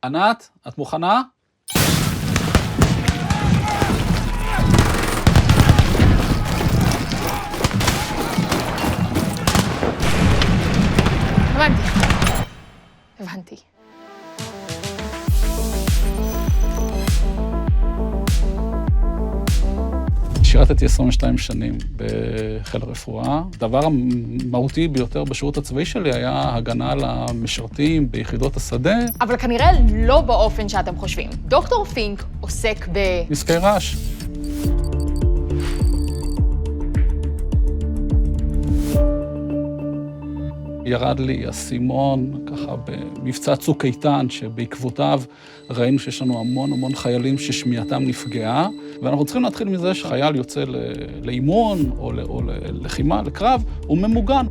ענת, את מוכנה? הבנתי. שירתתי 22 שנים בחיל הרפואה. הדבר המהותי ביותר בשירות הצבאי שלי היה הגנה על המשרתים ביחידות השדה. אבל כנראה לא באופן שאתם חושבים. דוקטור פינק עוסק נזקי רעש. ירד לי אסימון, ככה במבצע צוק איתן, שבעקבותיו ראינו שיש לנו המון חיילים ששמיעתם נפגעה, ואנחנו צריכים להתחיל מזה שחייל יוצא לאימון או ללחימה, לקרב, הוא ממוגן.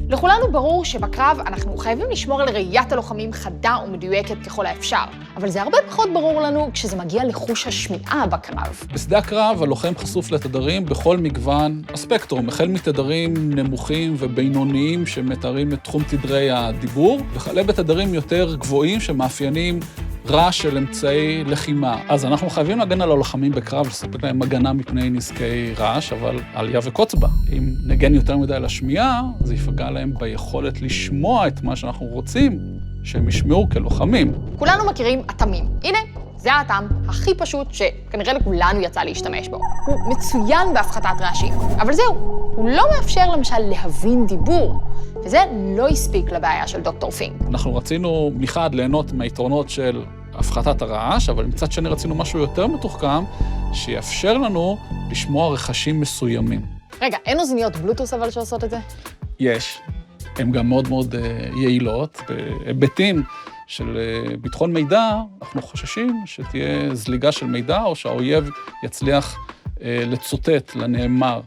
לכולנו ברור שבקרב אנחנו חייבים לשמור על ראיית הלוחמים חדה ומדויקת ככל האפשר, אבל זה הרבה פחות ברור לנו כשזה מגיע לחוש השמיעה בקרב. בשדה הקרב הלוחם חשוף לתדרים בכל מגוון הספקטרום, החל מתדרים נמוכים ובינוניים שמתארים את תחום תדרי הדיבור, וכלה בתדרים יותר גבוהים שמאפיינים רעש של אמצעי לחימה. אז אנחנו חייבים להגן על הלוחמים בקרב, לספק להם הגנה מפני נזקי רעש, אבל עלייה וקוץ בה. אם נגן יותר מדי לשמיעה, זה יפגע להם ביכולת לשמוע את מה שאנחנו רוצים שהם ישמעו כלוחמים. כולנו מכירים אטמים. הנה, זה האטם הכי פשוט שכנראה לכולנו יצא להשתמש בו. הוא מצוין בהפחתת רעשים, אבל זהו, הוא לא מאפשר למשל להבין דיבור, וזה לא הספיק לבעיה של דוקטור פינק. אנחנו רצינו מחד ליהנות מהיתרונות של הפחתת הרעש, אבל מצד שני רצינו משהו יותר מתוחכם, שיאפשר לנו לשמוע רכשים מסוימים. רגע, אין אוזניות בלוטוס אבל שעושות את זה? יש. הן גם מאוד יעילות. בהיבטים של ביטחון מידע, אנחנו חוששים שתהיה זליגה של מידע, או שהאויב יצליח לצוטט לנאמר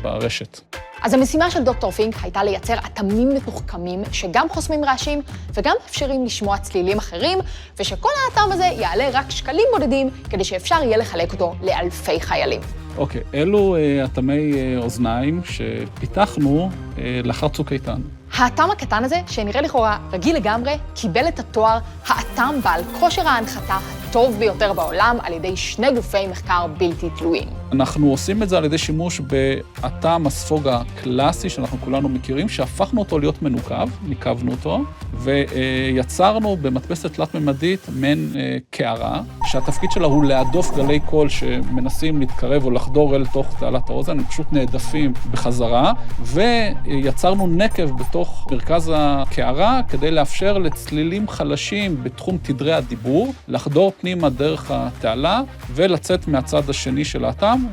ברשת. אז המשימה של דוקטור פינק הייתה לייצר אטמים מתוחכמים שגם חוסמים רעשים וגם מאפשרים לשמוע צלילים אחרים, ושכל האטם הזה יעלה רק שקלים בודדים כדי שאפשר יהיה לחלק אותו לאלפי חיילים. אוקיי, אלו אטמי אוזניים שפיתחנו לאחר צוק איתן. האטם הקטן הזה, שנראה לכאורה רגיל לגמרי, קיבל את התואר האטם בעל כושר ההנחתה הטוב ביותר בעולם על ידי שני גופי מחקר בלתי תלויים. אנחנו עושים את זה על ידי שימוש באטם הספוג הקלאסי שאנחנו כולנו מכירים, שהפכנו אותו להיות מנוקב, ניקבנו אותו, ויצרנו במדפסת תלת-ממדית מעין קערה, שהתפקיד שלה הוא להדוף גלי קול שמנסים להתקרב או לחדור אל תוך תעלת האוזן, הם פשוט נעדפים בחזרה, ויצרנו נקב בתוך מרכז הקערה כדי לאפשר לצלילים חלשים בתחום תדרי הדיבור, לחדור פנימה דרך התעלה ולצאת מהצד השני של האטם.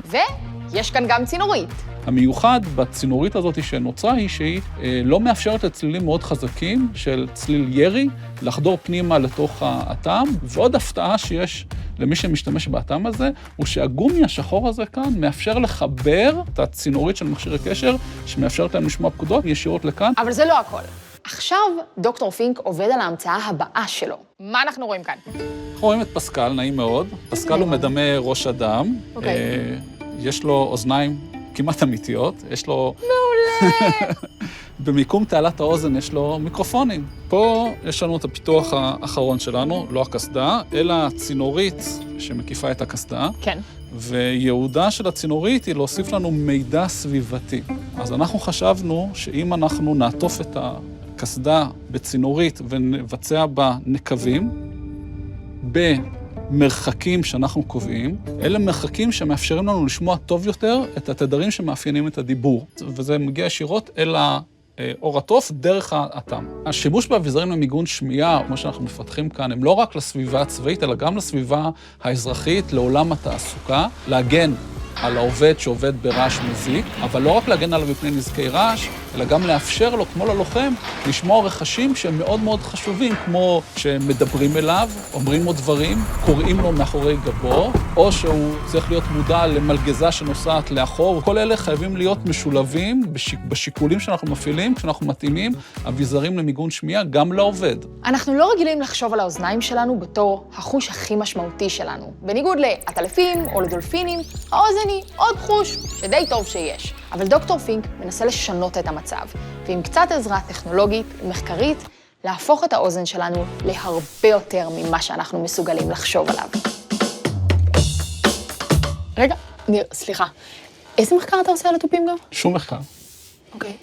ויש כאן גם צינורית. המיוחד בצינורית הזאת שנוצרה היא שהיא לא מאפשרת לצלילים מאוד חזקים של צליל ירי לחדור פנימה לתוך האטם, ועוד הפתעה שיש למי שמשתמש באטם הזה, הוא שהגומי השחור הזה כאן מאפשר לחבר את הצינורית של מכשירי קשר, שמאפשרת להם לשמוע פקודות ישירות לכאן. אבל זה לא הכל. עכשיו דוקטור פינק עובד על ההמצאה הבאה שלו. מה אנחנו רואים כאן? אנחנו רואים את פסקל, נעים מאוד. פסקל הוא מדמה ראש אדם. אוקיי. יש לו אוזניים כמעט אמיתיות, יש לו... מעולה! במיקום תעלת האוזן יש לו מיקרופונים. פה יש לנו את הפיתוח האחרון שלנו, לא הקסדה, אלא הצינורית שמקיפה את הקסדה. כן. וייעודה של הצינורית היא להוסיף לנו מידע סביבתי. אז אנחנו חשבנו שאם אנחנו נעטוף את הקסדה בצינורית ונבצע בה נקבים, במרחקים שאנחנו קובעים, אלה מרחקים שמאפשרים לנו לשמוע טוב יותר את התדרים שמאפיינים את הדיבור. וזה מגיע ישירות אל אור התוף דרך האטם. השימוש באביזרים למיגון שמיעה, כמו שאנחנו מפתחים כאן, הם לא רק לסביבה הצבאית, אלא גם לסביבה האזרחית, לעולם התעסוקה, להגן על העובד שעובד ברעש מזיק, אבל לא רק להגן עליו מפני נזקי רעש, אלא גם לאפשר לו, כמו ללוחם, לשמוע רכשים שהם מאוד מאוד חשובים, כמו שמדברים אליו, אומרים לו דברים, קוראים לו מאחורי גבו, או שהוא צריך להיות מודע למלגזה שנוסעת לאחור. כל אלה חייבים להיות משולבים בשיקולים שאנחנו מפעילים, כשאנחנו מתאימים אביזרים למיגון שמיעה גם לעובד. אנחנו לא רגילים לחשוב על האוזניים שלנו בתור החוש הכי משמעותי שלנו. בניגוד לעטלפים או לדולפינים, האוזן היא עוד חוש שדי טוב שיש. אבל דוקטור פינק מנסה לשנות את המצב, ועם קצת עזרה טכנולוגית ומחקרית, להפוך את האוזן שלנו להרבה יותר ממה שאנחנו מסוגלים לחשוב עליו. רגע, ניר, סליחה. איזה מחקר אתה עושה על התופים גם? שום מחקר. אוקיי.